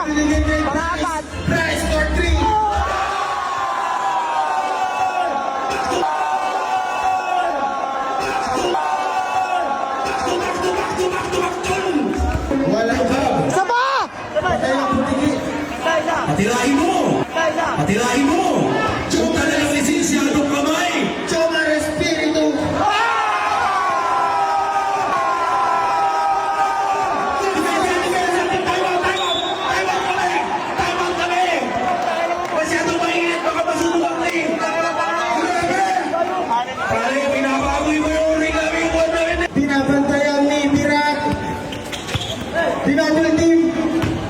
Pang-apat. Prize for 3. Walang hab. Isa pa! Patay ang putiki. Patirahin mo! Patirahin mo! Kung talagang lisensyadong kamay! Choma Espiritu. Masyadong mainit, baka masubukan na eh! Pare, pinababoy mo yung ring namin yung buwan namin eh! Binabantayan ni Birak. Binabul team.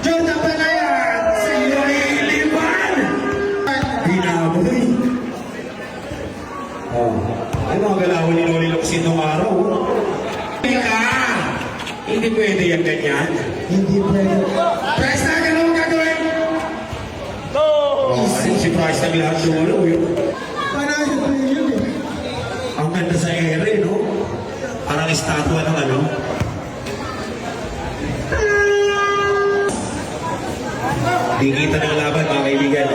Jordan Banayan. Sa iyo ay ilipan! Pinaboy! Oh, ay mga galawan ni Loli Locsin nung araw. Teka! Hindi pwede yan ganyan. Hindi pwede. Price na ganun gagawin! Oh, si Price na lahat dulo yun. Panalo ko yun eh. Ang ganda sa ere, no? Parang estatwa ng ano. Di kita ng laban, mga kaibigan.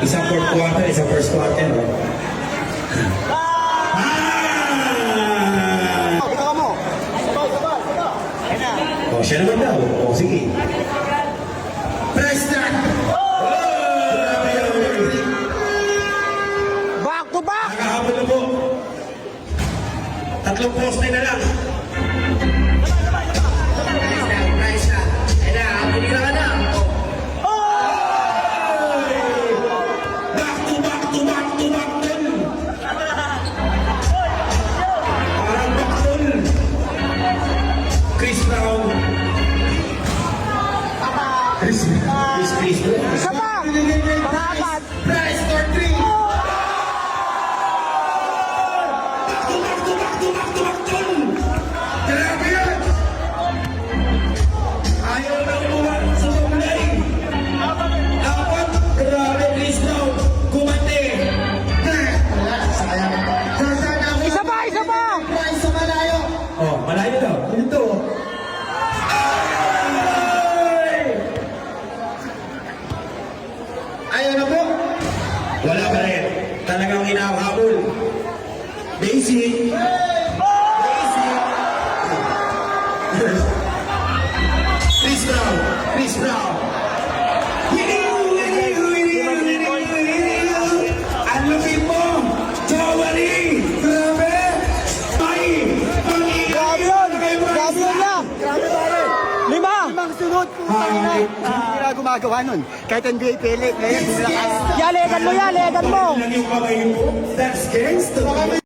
Isang fourth quarter, isang first quarter. No? Ah! Ikaw mo. Oh, siya naman daw. Oh, sige. Price tag. Grabe yun. Back to back. Nakahabol na po. Tatlong poste na lang. Price tag. Kailangan, pinila ka na. Back to back to back to back tol. Parang back tol. Chris Brown. Chris Isa pa! Pang-apat. Price for 3. Back to back to back to back tol. Grabe yan. Ayaw na umuwan sa Sunday. Dapat grabe Chris Brown. Kumante. Jordan ako. Isa pa! Isa pa! Price sa malayo. Oh, malayo daw. Ito. Ayaw na po. Wala pa rin. Talagang hinahabol. Daisy. Daisy. Chris Brown. Chris Brown. Ang lupit mo. Jawari. Grabe. Ay. Grabe yun! Grabe yun lang! Grabe pare! Lima! Limang sunod kung hindi nila gumagawa nun. Kahit NBA PLA, ngayon hindi nila kaya. Legan mo yan! Legan mo! Lang yung kamay mo. That's gangster.